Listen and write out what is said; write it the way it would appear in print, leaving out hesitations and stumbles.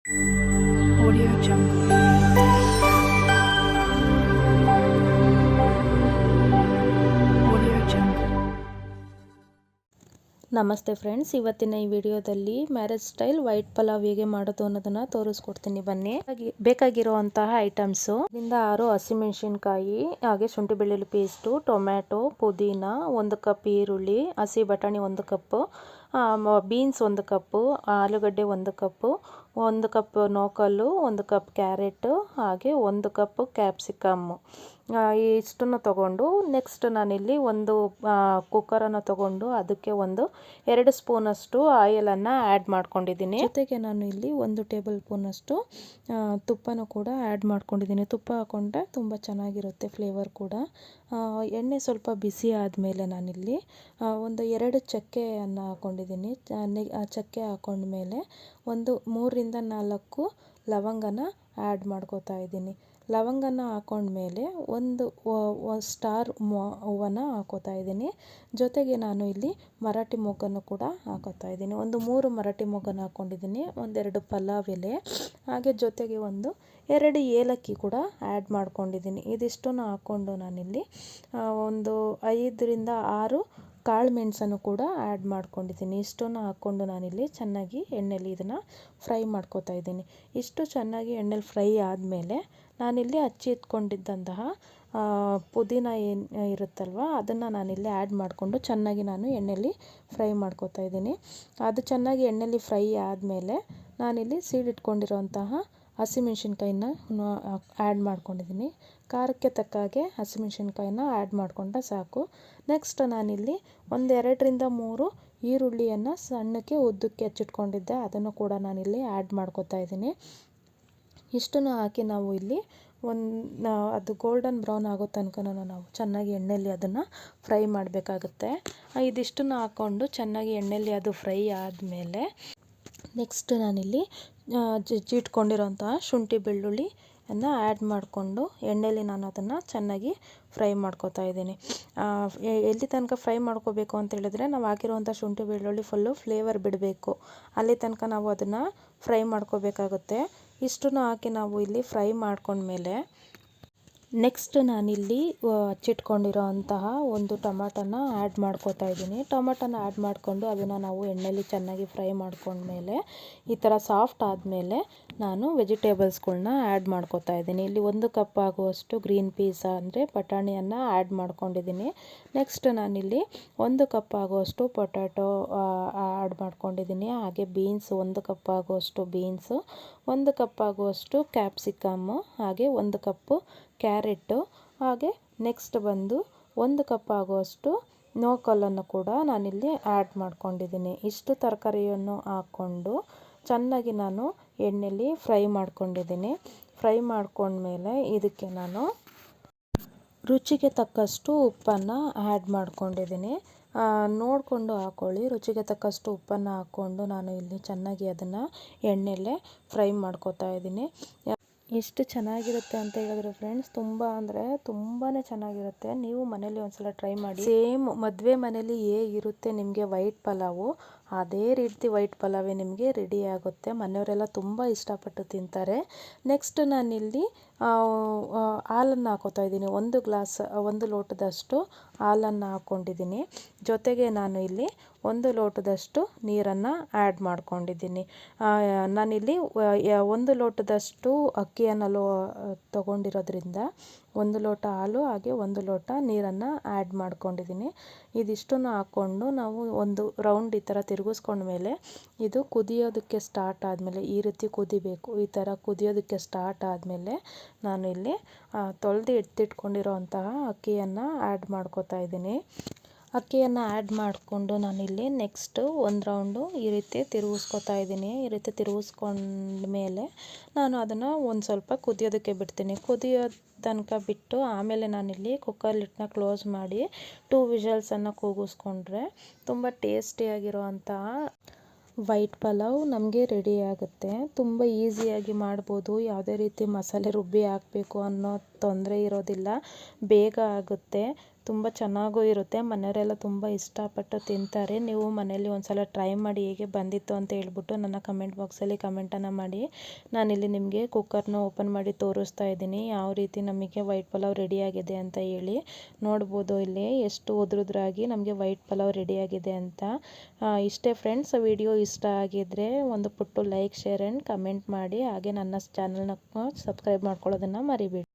Audio Jungle. Audio Jungle. ನಮಸ್ತೆ friends, ಇವತ್ತಿನ ಈ ವಿಡಿಯೋದಲ್ಲಿ ಮ್ಯಾರೇಜ್ ಸ್ಟೈಲ್ ವೈಟ್ ಪಲಾವ್ ಹೇಗೆ ಮಾಡೋದು ಅನ್ನೋದನ್ನ ತೋರಿಸ್ಕೊಡ್ತೀನಿ. ಬನ್ನಿ. ಬೇಕಾಗಿರುವಂತಹ ಐಟಮ್ಸು 5-6 ಹಸಿಮೆಣಸಿನಕಾಯಿ, ಹಾಗೆ ಶುಂಠಿ ಬೆಳ್ಳುಳ್ಳಿ ಪೇಸ್ಟು, ಟೊಮ್ಯಾಟೊ, ಪುದೀನ, 1 ಕಪ್ ಈರುಳ್ಳಿ, ಹಸಿ ಬಟಾಣಿ 1 ಕಪ್ಪು, ಬೀನ್ಸ್ 1 ಕಪ್ಪು, ಆಲೂಗಡ್ಡೆ 1 ಕಪ್ಪು, 1 ಕಪ್ ನೋಕಲ್ಲು, 1 ಕಪ್ ಕ್ಯಾರೆಟು, ಹಾಗೆ 1 ಕಪ್ ಕ್ಯಾಪ್ಸಿಕಮ್ಮು. ಇಷ್ಟನ್ನು ತಗೊಂಡು ನೆಕ್ಸ್ಟ್ ನಾನಿಲ್ಲಿ ಒಂದು ಕುಕ್ಕರನ್ನು ತಗೊಂಡು ಅದಕ್ಕೆ 2 ಸ್ಪೂನಷ್ಟು ಆಯಿಲನ್ನು ಆ್ಯಡ್ ಮಾಡ್ಕೊಂಡಿದ್ದೀನಿ. ಜೊತೆಗೆ ನಾನು ಇಲ್ಲಿ 1 ಟೇಬಲ್ ಸ್ಪೂನಷ್ಟು ತುಪ್ಪನೂ ಕೂಡ ಆ್ಯಡ್ ಮಾಡ್ಕೊಂಡಿದ್ದೀನಿ. ತುಪ್ಪ ಹಾಕೊಂಡ್ರೆ ತುಂಬ ಚೆನ್ನಾಗಿರುತ್ತೆ, ಫ್ಲೇವರ್ ಕೂಡ. ಎಣ್ಣೆ ಸ್ವಲ್ಪ ಬಿಸಿ ಆದಮೇಲೆ ನಾನಿಲ್ಲಿ 2 ಚಕ್ಕೆಯನ್ನು ಹಾಕ್ಕೊಂಡಿದ್ದೀನಿ. ಚಕ್ಕೆ ಹಾಕೊಂಡ್ಮೇಲೆ 3-4 ಲವಂಗನ ಆ್ಯಡ್ ಮಾಡ್ಕೋತಾ ಇದ್ದೀನಿ. ಲವಂಗನ ಹಾಕೊಂಡ್ಮೇಲೆ 1 ಸ್ಟಾರ್ ಹೂವನ್ನು ಹಾಕೋತಾ ಇದ್ದೀನಿ. ಜೊತೆಗೆ ನಾನು ಇಲ್ಲಿ ಮರಾಠಿ ಮೊಗ್ಗನ್ನು ಕೂಡ ಹಾಕೋತಾ ಇದ್ದೀನಿ. 3 ಮರಾಠಿ ಮೊಗ್ಗನ್ನು ಹಾಕ್ಕೊಂಡಿದ್ದೀನಿ. 2 ಪಲಾವ್ ಎಲೆ, ಹಾಗೆ ಜೊತೆಗೆ 2 ಏಲಕ್ಕಿ ಕೂಡ ಆ್ಯಡ್ ಮಾಡ್ಕೊಂಡಿದ್ದೀನಿ. ಇದಿಷ್ಟನ್ನು ಹಾಕ್ಕೊಂಡು ನಾನಿಲ್ಲಿ 5-6 ಕಾಳು ಮೆಣಸನ್ನು ಕೂಡ ಆ್ಯಡ್ ಮಾಡ್ಕೊಂಡಿದ್ದೀನಿ. ಇಷ್ಟನ್ನು ಹಾಕ್ಕೊಂಡು ನಾನಿಲ್ಲಿ ಚೆನ್ನಾಗಿ ಎಣ್ಣೆಲಿ ಇದನ್ನು ಫ್ರೈ ಮಾಡ್ಕೋತಾ ಇದ್ದೀನಿ. ಇಷ್ಟು ಚೆನ್ನಾಗಿ ಎಣ್ಣೆಲಿ ಫ್ರೈ ಆದಮೇಲೆ ನಾನಿಲ್ಲಿ ಇಟ್ಕೊಂಡಿದ್ದಂತಹ ಪುದೀನ ಏನು ಇರುತ್ತಲ್ವ ಅದನ್ನು ನಾನಿಲ್ಲಿ ಆ್ಯಡ್ ಮಾಡಿಕೊಂಡು ಚೆನ್ನಾಗಿ ನಾನು ಎಣ್ಣೆಲಿ ಫ್ರೈ ಮಾಡ್ಕೋತಾ ಇದ್ದೀನಿ. ಅದು ಚೆನ್ನಾಗಿ ಎಣ್ಣೆಲಿ ಫ್ರೈ ಆದಮೇಲೆ ನಾನಿಲ್ಲಿ ಇಟ್ಕೊಂಡಿರೋಂತಹ ಹಸಿಮೆಣ್ಸಿನ್ಕಾಯಿನ ಆ್ಯಡ್ ಮಾಡ್ಕೊಂಡಿದ್ದೀನಿ. ಖಾರಕ್ಕೆ ತಕ್ಕ ಹಾಗೆ ಹಸಿಮೆಣ್ಸಿನ್ಕಾಯಿನ ಆ್ಯಡ್ ಮಾಡಿಕೊಂಡ್ರೆ ಸಾಕು. ನೆಕ್ಸ್ಟ್ ನಾನಿಲ್ಲಿ 2-3 ಈರುಳ್ಳಿಯನ್ನು ಸಣ್ಣಕ್ಕೆ ಉದ್ದಕ್ಕೆ ಹೆಚ್ಚಿಟ್ಕೊಂಡಿದ್ದೆ, ಅದನ್ನು ಕೂಡ ನಾನಿಲ್ಲಿ ಆ್ಯಡ್ ಮಾಡ್ಕೋತಾ ಇದ್ದೀನಿ. ಇಷ್ಟನ್ನು ಹಾಕಿ ನಾವು ಇಲ್ಲಿ ಅದು ಗೋಲ್ಡನ್ ಬ್ರೌನ್ ಆಗೋ ತನಕ ನಾವು ಚೆನ್ನಾಗಿ ಎಣ್ಣೆಯಲ್ಲಿ ಅದನ್ನು ಫ್ರೈ ಮಾಡಬೇಕಾಗುತ್ತೆ. ಇದಿಷ್ಟನ್ನು ಹಾಕ್ಕೊಂಡು ಚೆನ್ನಾಗಿ ಎಣ್ಣೆಯಲ್ಲಿ ಅದು ಫ್ರೈ ಆದಮೇಲೆ ನೆಕ್ಸ್ಟ್ ನಾನಿಲ್ಲಿ ಇಟ್ಕೊಂಡಿರೋಂತಹ ಶುಂಠಿ ಬೆಳ್ಳುಳ್ಳಿಯನ್ನು ಆ್ಯಡ್ ಮಾಡಿಕೊಂಡು ಎಣ್ಣೆಯಲ್ಲಿ ನಾನು ಅದನ್ನು ಚೆನ್ನಾಗಿ ಫ್ರೈ ಮಾಡ್ಕೋತಾ ಇದ್ದೀನಿ. ಎಲ್ಲಿ ತನಕ ಫ್ರೈ ಮಾಡ್ಕೋಬೇಕು ಅಂತ ಹೇಳಿದ್ರೆ ನಾವು ಹಾಕಿರುವಂಥ ಶುಂಠಿ ಬೆಳ್ಳುಳ್ಳಿ ಫುಲ್ಲು ಫ್ಲೇವರ್ ಬಿಡಬೇಕು, ಅಲ್ಲಿ ತನಕ ನಾವು ಅದನ್ನು ಫ್ರೈ ಮಾಡ್ಕೋಬೇಕಾಗುತ್ತೆ. ಇಷ್ಟನ್ನು ಹಾಕಿ ನಾವು ಇಲ್ಲಿ ಫ್ರೈ ಮಾಡ್ಕೊಂಡ್ಮೇಲೆ ನೆಕ್ಸ್ಟ್ ನಾನಿಲ್ಲಿ ಹಚ್ಚಿಟ್ಕೊಂಡಿರೋ ಅಂತಹ 1 ಟೊಮಾಟೋನ ಆ್ಯಡ್ ಮಾಡ್ಕೋತಾ ಇದ್ದೀನಿ. ಟೊಮಾಟೋನ ಆ್ಯಡ್ ಮಾಡಿಕೊಂಡು ಅದನ್ನು ನಾವು ಎಣ್ಣೆಯಲ್ಲಿ ಚೆನ್ನಾಗಿ ಫ್ರೈ ಮಾಡ್ಕೊಂಡ್ಮೇಲೆ ಈ ಥರ ಸಾಫ್ಟ್ ಆದಮೇಲೆ ನಾನು ವೆಜಿಟೇಬಲ್ಸ್ಗಳನ್ನ ಆ್ಯಡ್ ಮಾಡ್ಕೋತಾ ಇದ್ದೀನಿ. ಇಲ್ಲಿ 1 ಕಪ್ ಆಗುವಷ್ಟು ಗ್ರೀನ್ ಪೀಸ್ ಅಂದರೆ ಬಟಾಣಿಯನ್ನು ಆ್ಯಡ್ ಮಾಡ್ಕೊಂಡಿದ್ದೀನಿ. ನೆಕ್ಸ್ಟ್ ನಾನಿಲ್ಲಿ 1 ಕಪ್ ಆಗುವಷ್ಟು ಪೊಟ್ಯಾಟೊ ಆ್ಯಡ್ ಮಾಡ್ಕೊಂಡಿದ್ದೀನಿ. ಹಾಗೆ ಬೀನ್ಸ್ 1 ಕಪ್ ಆಗುವಷ್ಟು ಬೀನ್ಸು, 1 ಕಪ್ ಆಗುವಷ್ಟು ಕ್ಯಾಪ್ಸಿಕಮ್ಮು, ಹಾಗೆ 1 ಕಪ್ಪು ಕ್ಯಾರೆಟು, ಹಾಗೆ ನೆಕ್ಸ್ಟ್ ಬಂದು 1 ಕಪ್ ಆಗುವಷ್ಟು ನೋಕಲ್ಲನ್ನು ಕೂಡ ನಾನಿಲ್ಲಿ ಆ್ಯಡ್ ಮಾಡ್ಕೊಂಡಿದ್ದೀನಿ. ಇಷ್ಟು ತರಕಾರಿಯನ್ನು ಹಾಕ್ಕೊಂಡು ಚೆನ್ನಾಗಿ ನಾನು ಎಣ್ಣೆಯಲ್ಲಿ ಫ್ರೈ ಮಾಡ್ಕೊಂಡಿದ್ದೀನಿ. ಫ್ರೈ ಮಾಡ್ಕೊಂಡ್ಮೇಲೆ ಇದಕ್ಕೆ ನಾನು ರುಚಿಗೆ ತಕ್ಕಷ್ಟು ಉಪ್ಪನ್ನು ಆ್ಯಡ್ ಮಾಡ್ಕೊಂಡಿದ್ದೀನಿ. ನೋಡಿಕೊಂಡು ಹಾಕ್ಕೊಳ್ಳಿ. ರುಚಿಗೆ ತಕ್ಕಷ್ಟು ಉಪ್ಪನ್ನು ಹಾಕ್ಕೊಂಡು ನಾನು ಇಲ್ಲಿ ಚೆನ್ನಾಗಿ ಅದನ್ನು ಎಣ್ಣೆಯಲ್ಲೇ ಫ್ರೈ ಮಾಡ್ಕೋತಾ ಇದ್ದೀನಿ. ಎಷ್ಟು ಚೆನ್ನಾಗಿರುತ್ತೆ ಅಂತ ಹೇಳಿದ್ರೆ ಫ್ರೆಂಡ್ಸ್, ತುಂಬ ಅಂದರೆ ತುಂಬಾ ಚೆನ್ನಾಗಿರುತ್ತೆ. ನೀವು ಮನೇಲಿ ಒಂದ್ಸಲ ಟ್ರೈ ಮಾಡಿ. ಸೇಮ್ ಮದುವೆ ಮನೇಲಿ ಹೇಗಿರುತ್ತೆ ನಿಮಗೆ ವೈಟ್ ಪಲಾವು, ಅದೇ ರೀತಿ ವೈಟ್ ಪಲಾವೇ ನಿಮಗೆ ರೆಡಿ ಆಗುತ್ತೆ. ಮನೆಯವರೆಲ್ಲ ತುಂಬ ಇಷ್ಟಪಟ್ಟು ತಿಂತಾರೆ. ನೆಕ್ಸ್ಟ್ ನಾನಿಲ್ಲಿ ಹಾಲನ್ನು ಹಾಕೋತಾ ಇದ್ದೀನಿ. 1 ಲೋಟದಷ್ಟು ಹಾಲನ್ನು ಹಾಕ್ಕೊಂಡಿದ್ದೀನಿ. ಜೊತೆಗೆ ನಾನು ಇಲ್ಲಿ 1 ಲೋಟದಷ್ಟು ನೀರನ್ನು ಆ್ಯಡ್ ಮಾಡ್ಕೊಂಡಿದ್ದೀನಿ. ನಾನಿಲ್ಲಿ 1 ಲೋಟದಷ್ಟು ಅಕ್ಕಿಯನ್ನು ತಗೊಂಡಿರೋದ್ರಿಂದ 1 ಲೋಟ ಹಾಲು ಹಾಗೆ 1 ಲೋಟ ನೀರನ್ನು ಆ್ಯಡ್ ಮಾಡ್ಕೊಂಡಿದ್ದೀನಿ. ಇದಿಷ್ಟನ್ನು ಹಾಕ್ಕೊಂಡು ನಾವು ಒಂದು ರೌಂಡ್ ಈ ಥರ ತಿರುಗಿಸ್ಕೊಂಡ್ಮೇಲೆ ಇದು ಕುದಿಯೋದಕ್ಕೆ ಸ್ಟಾರ್ಟ್ ಆದಮೇಲೆ ಈ ರೀತಿ ಕುದಿಬೇಕು. ಈ ಥರ ಕುದಿಯೋದಕ್ಕೆ ಸ್ಟಾರ್ಟ್ ಆದಮೇಲೆ ನಾನು ಇಲ್ಲಿ ತೊಳೆದು ಎತ್ತಿಟ್ಕೊಂಡಿರೋ ಅಂತಹ ಅಕ್ಕಿಯನ್ನು ಆ್ಯಡ್ ಮಾಡ್ಕೋತಾ ಇದ್ದೀನಿ. ಅಕ್ಕಿಯನ್ನು ಆ್ಯಡ್ ಮಾಡಿಕೊಂಡು ನಾನಿಲ್ಲಿ ನೆಕ್ಸ್ಟು 1 ರೌಂಡು ಈ ರೀತಿ ತಿರುಗಿಸ್ಕೊತಾ ಇದ್ದೀನಿ. ಈ ರೀತಿ ತಿರುಗಿಸ್ಕೊಂಡ್ಮೇಲೆ ನಾನು ಅದನ್ನು ಒಂದು ಸ್ವಲ್ಪ ಕುದಿಯೋದಕ್ಕೆ ಬಿಡ್ತೀನಿ. ಕುದಿಯೋ ತನಕ ಬಿಟ್ಟು ಆಮೇಲೆ ನಾನಿಲ್ಲಿ ಕುಕ್ಕರ್ ಲಿಡ್ನ ಕ್ಲೋಸ್ ಮಾಡಿ 2 ವಿಷಲ್ಸನ್ನು ಕೂಗಿಸ್ಕೊಂಡ್ರೆ ತುಂಬ ಟೇಸ್ಟಿಯಾಗಿರೋವಂತಹ ವೈಟ್ ಪಲಾವ್ ನಮಗೆ ರೆಡಿ ಆಗುತ್ತೆ. ತುಂಬ ಈಸಿಯಾಗಿ ಮಾಡ್ಬೋದು. ಯಾವುದೇ ರೀತಿ ಮಸಾಲೆ ರುಬ್ಬಿ ಹಾಕಬೇಕು ಅನ್ನೋ ತೊಂದರೆ ಇರೋದಿಲ್ಲ. ಬೇಗ ಆಗುತ್ತೆ. ತುಂಬ ಚೆನ್ನಾಗೂ ಇರುತ್ತೆ. ಮನೆಯವರೆಲ್ಲ ತುಂಬ ಇಷ್ಟಪಟ್ಟು ತಿಂತಾರೆ. ನೀವು ಮನೆಯಲ್ಲಿ ಒಂದು ಸಲ ಟ್ರೈ ಮಾಡಿ ಹೇಗೆ ಬಂದಿತ್ತು ಅಂತ ಹೇಳ್ಬಿಟ್ಟು ನನ್ನ ಕಮೆಂಟ್ ಬಾಕ್ಸಲ್ಲಿ ಕಮೆಂಟನ್ನು ಮಾಡಿ. ನಾನಿಲ್ಲಿ ನಿಮಗೆ ಕುಕ್ಕರ್ನ ಓಪನ್ ಮಾಡಿ ತೋರಿಸ್ತಾ ಇದ್ದೀನಿ ಯಾವ ರೀತಿ ನಮಗೆ ವೈಟ್ ಪಲಾವ್ ರೆಡಿಯಾಗಿದೆ ಅಂತ ಹೇಳಿ. ನೋಡ್ಬೋದು ಇಲ್ಲಿ ಎಷ್ಟು ಉದುರುದ್ರಾಗಿ ನಮಗೆ ವೈಟ್ ಪಲಾವ್ ರೆಡಿಯಾಗಿದೆ ಅಂತ. ಇಷ್ಟೇ ಫ್ರೆಂಡ್ಸ್, ವಿಡಿಯೋ ಇಷ್ಟ ಆಗಿದ್ದರೆ ಒಂದು ಪುಟ್ಟು ಲೈಕ್, ಶೇರ್ ಆ್ಯಂಡ್ ಕಮೆಂಟ್ ಮಾಡಿ. ಹಾಗೆ ನನ್ನ ಚಾನಲ್ನ ಸಬ್ಸ್ಕ್ರೈಬ್ ಮಾಡ್ಕೊಳ್ಳೋದನ್ನು ಮರಿಬೇಡಿ.